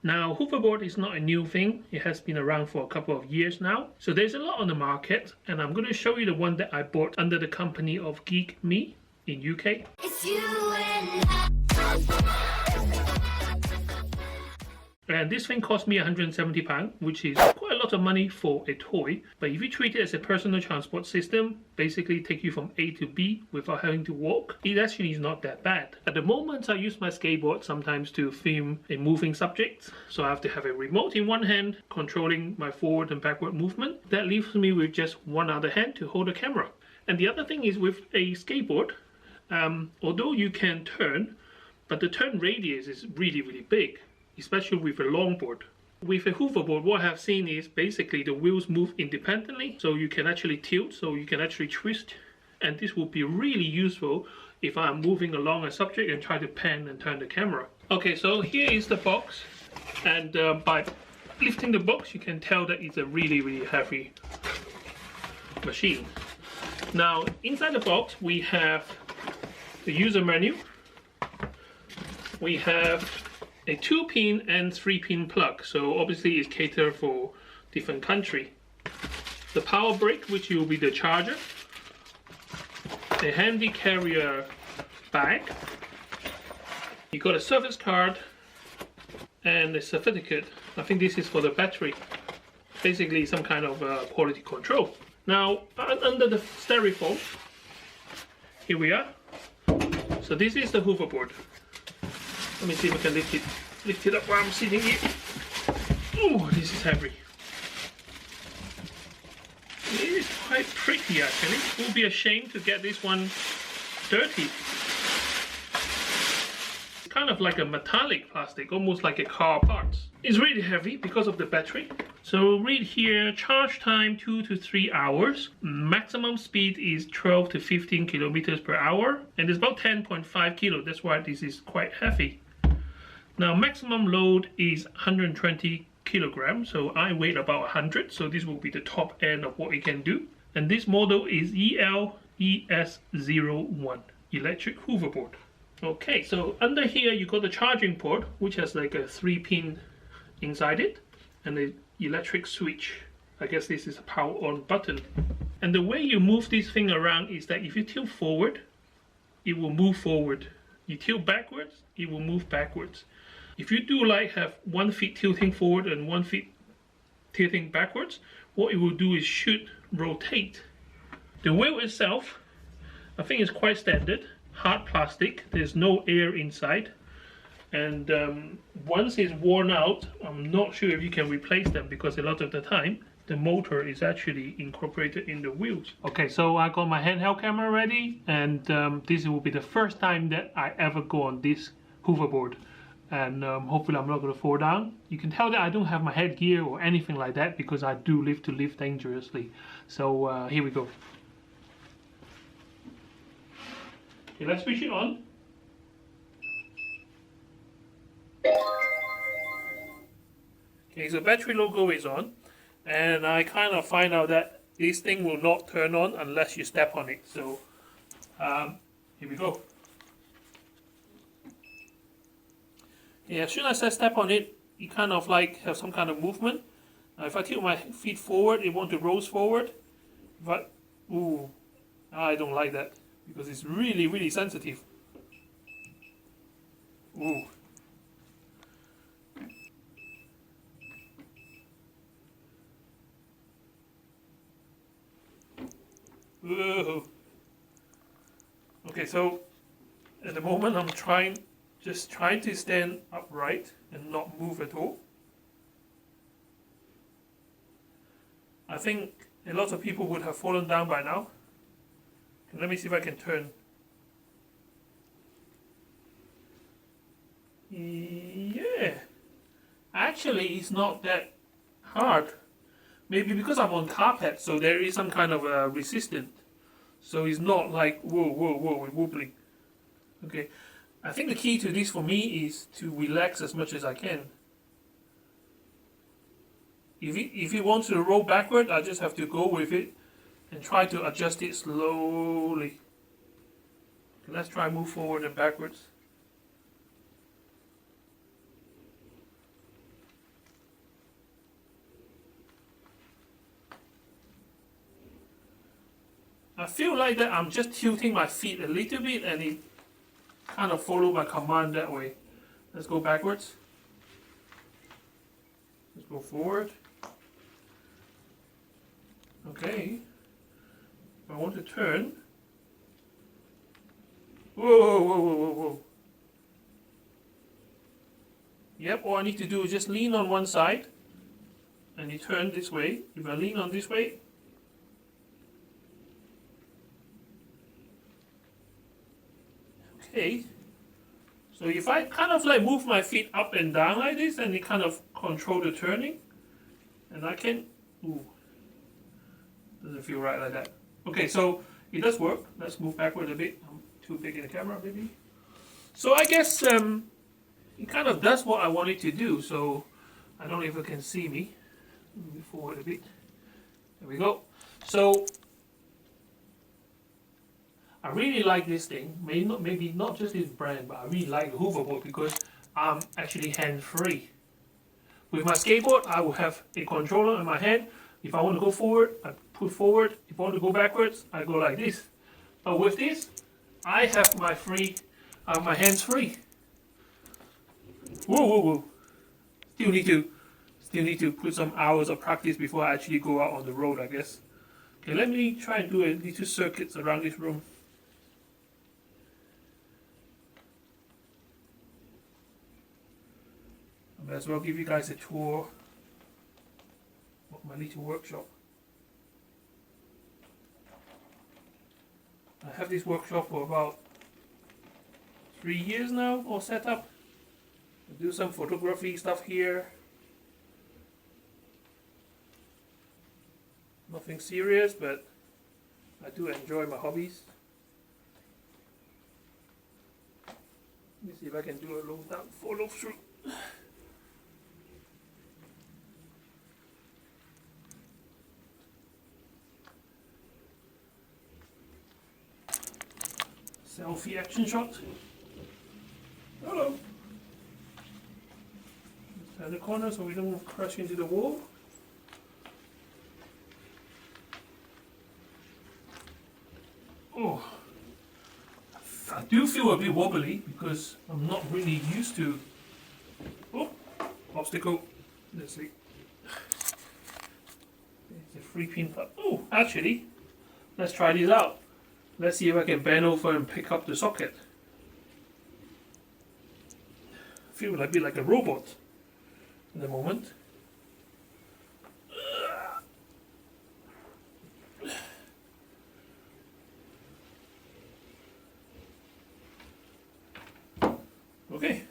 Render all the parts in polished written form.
Now, hoverboard is not a new thing. It has been around for a couple of years now. So there's a lot on the market, and I'm going to show you the one that I bought under the company of Geekme in UK. It's you and I. And this thing cost me £170, which is quite a lot of money for a toy. But if you treat it as a personal transport system, basically take you from A to B without having to walk, it actually is not that bad. At the moment, I use my skateboard sometimes to film a moving subject. So I have to have a remote in one hand, controlling my forward and backward movement. That leaves me with just one other hand to hold the camera. And the other thing is with a skateboard, although you can turn, but the turn radius is really, really big, especially with a longboard. With a hoverboard, what I have seen is basically the wheels move independently, so you can actually tilt, so you can actually twist, and this will be really useful if I'm moving along a subject and try to pan and turn the camera. Okay, so here is the box, and by lifting the box you can tell that it's a really, really heavy machine. Now inside the box we have the user menu, we have a 2-pin and 3-pin plug, so obviously it's catered for different country. The power brick, which will be the charger, a handy carrier bag, you got a service card and a certificate. I think this is for the battery, basically some kind of quality control. Now under the styrofoam, here we are. So this is the hoverboard. Let me see if I can lift it up while I'm sitting here. Oh, this is heavy. It is quite pretty actually. It would be a shame to get this one dirty. It's kind of like a metallic plastic, almost like a car parts. It's really heavy because of the battery. So read here, charge time 2 to 3 hours. Maximum speed is 12 to 15 kilometers per hour. And it's about 10.5 kilo. That's why this is quite heavy. Now maximum load is 120 kilograms, so I weigh about 100, so this will be the top end of what it can do. And this model is ELES01 electric hoverboard. Okay, so under here you got the charging port, which has like a 3-pin inside it, and the electric switch. I guess this is a power on button. And the way you move this thing around is that if you tilt forward, it will move forward. You tilt backwards, it will move backwards. If you do like have 1 foot tilting forward and 1 foot tilting backwards, what it will do is should rotate. The wheel itself, I think is quite standard, hard plastic, there's no air inside. And once it's worn out, I'm not sure if you can replace them because a lot of the time the motor is actually incorporated in the wheels. Okay, so I got my handheld camera ready, and this will be the first time that I ever go on this hoverboard. And hopefully I'm not going to fall down. You can tell that I don't have my headgear or anything like that because I do live to live dangerously. So here we go. Okay, let's switch it on. Okay, so battery logo is on, and I kind of find out that this thing will not turn on unless you step on it. So here we go. Yeah, as soon as I step on it, you kind of like have some kind of movement. If I tilt my feet forward, it wants to roll forward. But ooh, I don't like that because it's really, really sensitive. Ooh. Whoa. Okay, so at the moment I'm just trying to stand upright and not move at all. I think a lot of people would have fallen down by now. Let me see if I can turn. Yeah, actually it's not that hard. Maybe because I'm on carpet, so there is some kind of resistance. So it's not like whoa, whoa, whoa, wobbling. Okay, I think the key to this for me is to relax as much as I can. If it wants to roll backward, I just have to go with it and try to adjust it slowly. Okay, let's try move forward and backwards. I feel like that I'm just tilting my feet a little bit and it kind of follow my command that way. Let's go backwards. Let's go forward. Okay. If I want to turn. Whoa, whoa, whoa, whoa, whoa, whoa. Yep, all I need to do is just lean on one side and you turn this way. If I lean on this way, okay. So if I kind of like move my feet up and down like this, and it kind of control the turning, and I can, ooh, doesn't feel right like that. Okay, so it does work. Let's move backward a bit. I'm too big in the camera, maybe. So I guess it kind of does what I want it to do. So I don't know if you can see me. Move forward a bit. There we go. So I really like this thing. Maybe not just this brand, but I really like the Hooverboard because I'm actually hand-free. With my skateboard, I will have a controller in my hand. If I want to go forward, I put forward. If I want to go backwards, I go like this. But with this, I have my hands free. Whoa, whoa, whoa! Still need to put some hours of practice before I actually go out on the road, I guess. Okay, let me try and do a little circuits around this room. I might as well give you guys a tour of my little workshop. I have this workshop for about 3 years now, all set up. I do some photography stuff here. Nothing serious, but I do enjoy my hobbies. Let me see if I can do a low down follow through. Selfie action shot. Hello. Let's turn the corner so we don't crash into the wall. Oh, I do feel a bit wobbly because I'm not really used to. Oh, obstacle. Let's see. It's a 3-pin plug. Oh, actually, let's try this out. Let's see if I can bend over and pick up the socket. I feel a bit like a robot at the moment. Okay.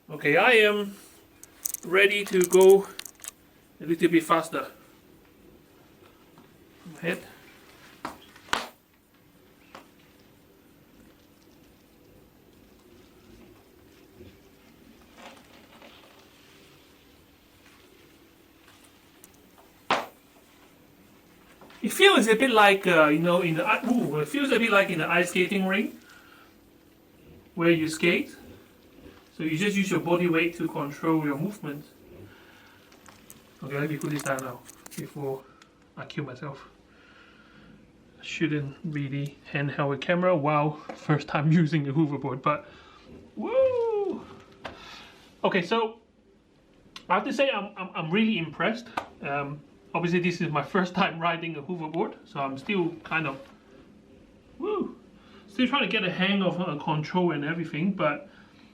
Okay, I am ready to go a little bit faster. Head. It feels a bit like you know, in the it feels a bit like in the ice skating ring where you skate. So you just use your body weight to control your movement. Okay, let me put this down now before I kill myself. Shouldn't really handheld a camera while first time using the Hooverboard, but woo! Okay, so I have to say I'm really impressed. Obviously this is my first time riding a Hooverboard, so I'm still kind of still trying to get a hang of control and everything. But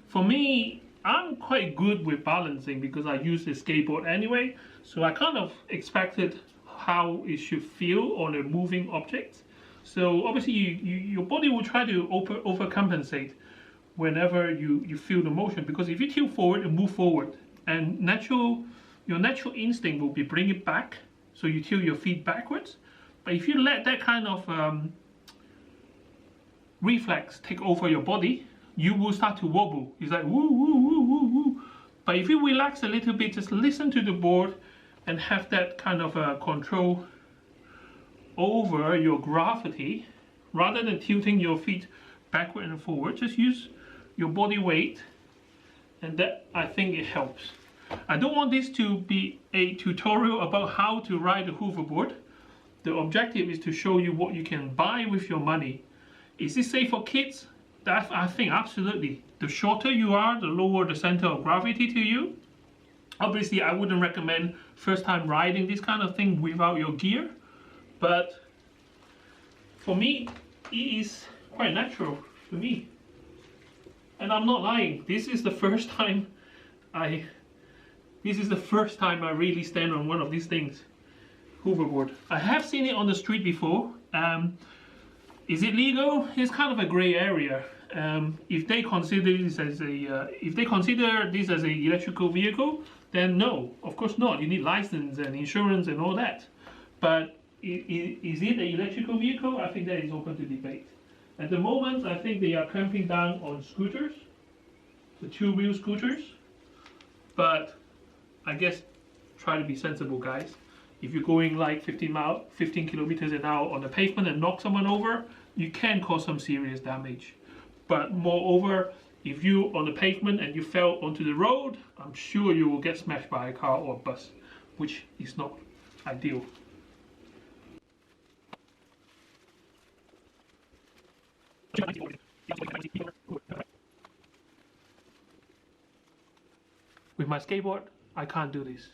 for me, I'm quite good with balancing because I use the skateboard anyway, so I kind of expected how it should feel on a moving object. So obviously your body will try to overcompensate whenever you feel the motion, because if you tilt forward and move forward, and your natural instinct will be bring it back, so you tilt your feet backwards. But if you let that kind of reflex take over your body, you will start to wobble. It's like woo woo woo woo woo. But if you relax a little bit, just listen to the board and have that kind of control over your gravity, rather than tilting your feet backward and forward, just use your body weight, and that, I think it helps. I don't want this to be a tutorial about how to ride a Hooverboard. The objective is to show you what you can buy with your money. Is this safe for kids? I think absolutely. The shorter you are, the lower the center of gravity to you. Obviously, I wouldn't recommend first time riding this kind of thing without your gear, but for me, it is quite natural to me. And I'm not lying. This is the first time I really stand on one of these things. Hoverboard. I have seen it on the street before. Is it legal? It's kind of a grey area. If they consider this as an electrical vehicle, then no, of course not. You need license and insurance and all that. But is it an electrical vehicle? I think that is open to debate. At the moment, I think they are clamping down on scooters, the two-wheel scooters. But I guess try to be sensible, guys. If you're going like 15 kilometers an hour on the pavement and knock someone over, you can cause some serious damage. But moreover, if you're on the pavement and you fell onto the road, I'm sure you will get smashed by a car or a bus, which is not ideal. With my skateboard, I can't do this.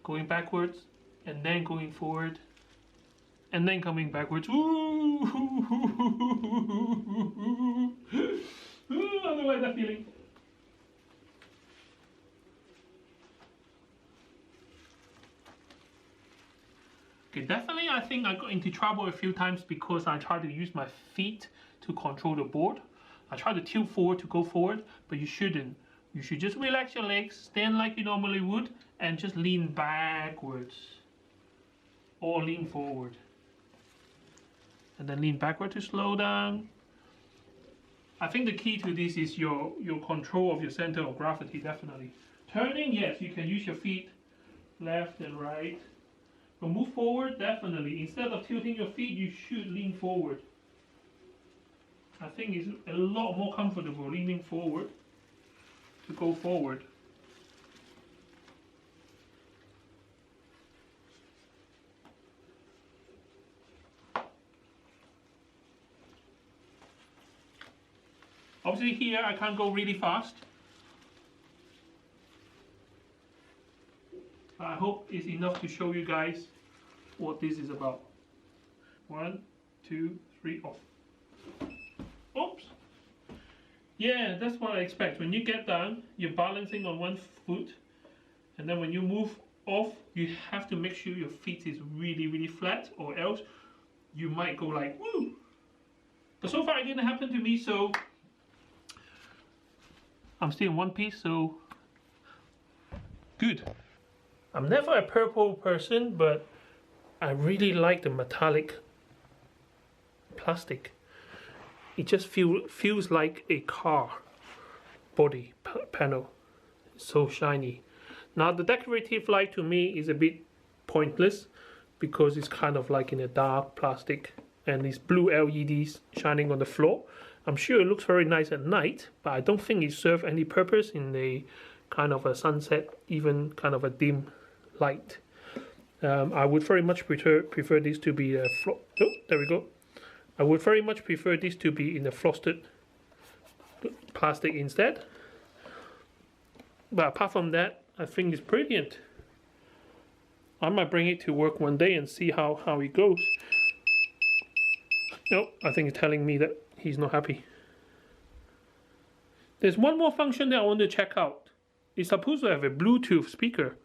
Going backwards, and then going forward, and then coming backwards. Ooh, I don't like that feeling. Okay, definitely I think I got into trouble a few times because I tried to use my feet to control the board. I tried to tilt forward to go forward, but you shouldn't. You should just relax your legs, stand like you normally would, and just lean backwards. Or lean forward. And then lean backward to slow down. I think the key to this is your control of your center of gravity, definitely. Turning, yes, you can use your feet left and right. But move forward, definitely. Instead of tilting your feet, you should lean forward. I think it's a lot more comfortable leaning forward to go forward. Obviously here I can't go really fast. I hope it's enough to show you guys what this is about. 1, 2, 3, off. Oops. Yeah, that's what I expect. When you get down, you're balancing on one foot, and then when you move off, you have to make sure your feet is really, really flat, or else you might go like woo. But so far it didn't happen to me, so I'm still in one piece, so good. I'm never a purple person, but I really like the metallic plastic. It just feels like a car body panel. It's so shiny. Now the decorative light to me is a bit pointless because it's kind of like in a dark plastic and these blue LEDs shining on the floor. I'm sure it looks very nice at night, but I don't think it serves any purpose in a kind of a sunset, even kind of a dim light. I would very much prefer this to be a oh, there we go. I would very much prefer this to be in a frosted plastic instead. But apart from that, I think it's brilliant. I might bring it to work one day and see how it goes. Nope, I think it's telling me that he's not happy. There's one more function that I want to check out. It's supposed to have a Bluetooth speaker.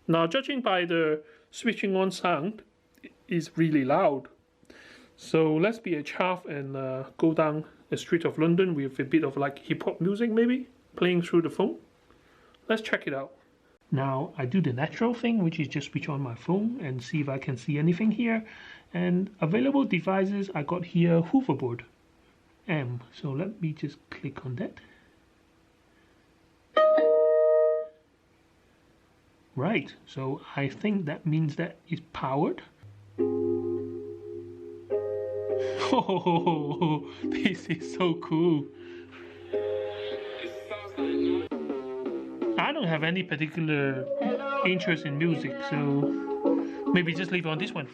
Now, judging by the switching on sound, it's really loud. So let's be a chaff and go down the street of London with a bit of like hip hop music maybe, playing through the phone. Let's check it out. Now I do the natural thing, which is just switch on my phone and see if I can see anything here. And available devices, I got here Hooverboard M. So let me just click on that. Right, so I think that means that it's powered. Oh, this is so cool. I don't have any particular interest in music, so maybe just leave on this one.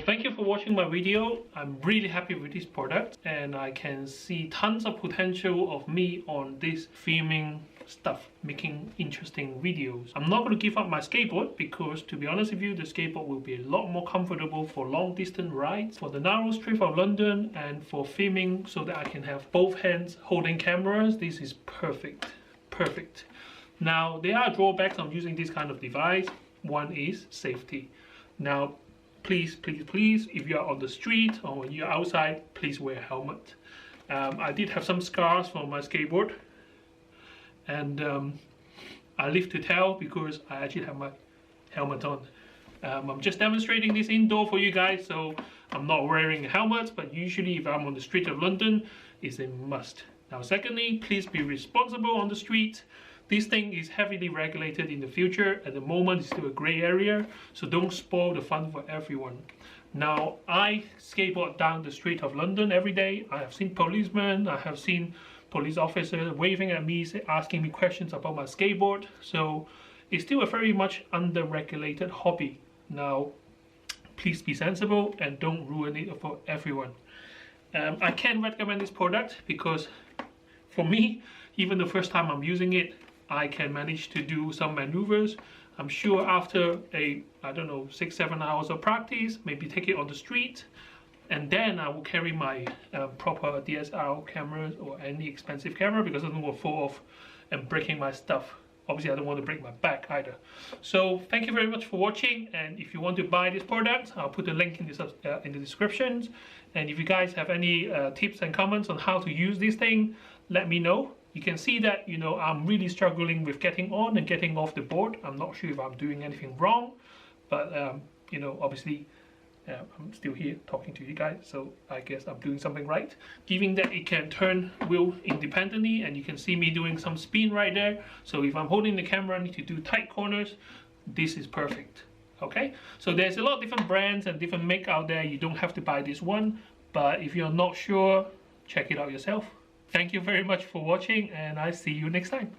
thank you for watching my video. I'm really happy with this product, and I can see tons of potential of me on this filming stuff, making interesting videos. I'm not going to give up my skateboard because, to be honest with you, the skateboard will be a lot more comfortable for long distance rides, for the narrow strip of London, and for filming so that I can have both hands holding cameras. This is perfect. Perfect. Now, there are drawbacks on using this kind of device. One is safety. Now, please, if you are on the street or when you're outside, please wear a helmet. I did have some scars from my skateboard, and I live to tell because I actually have my helmet on. I'm just demonstrating this indoor for you guys, so I'm not wearing a helmet, but usually if I'm on the street of London, it's a must. Now, secondly, please be responsible on the street. This thing is heavily regulated in the future. At the moment, it's still a grey area, so don't spoil the fun for everyone. Now, I skateboard down the street of London every day. I have seen policemen, I have seen police officers waving at me, asking me questions about my skateboard. So it's still a very much under-regulated hobby. Now, please be sensible and don't ruin it for everyone. I can recommend this product because for me, even the first time I'm using it, I can manage to do some maneuvers. I'm sure after I don't know, 6-7 hours of practice, maybe take it on the street, and then I will carry my proper DSLR cameras or any expensive camera, because I don't want to fall off and breaking my stuff. Obviously, I don't want to break my back either. So thank you very much for watching, and if you want to buy this product, I'll put a link in the descriptions. And if you guys have any tips and comments on how to use this thing, let me know. You can see that, you know, I'm really struggling with getting on and getting off the board. I'm not sure if I'm doing anything wrong, but you know, obviously I'm still here talking to you guys, so I guess I'm doing something right. Given that it can turn wheel independently, and you can see me doing some spin right there. So if I'm holding the camera, I need to do tight corners. This is perfect. Okay, so there's a lot of different brands and different make out there. You don't have to buy this one, but if you're not sure, check it out yourself. Thank you very much for watching, and I'll see you next time.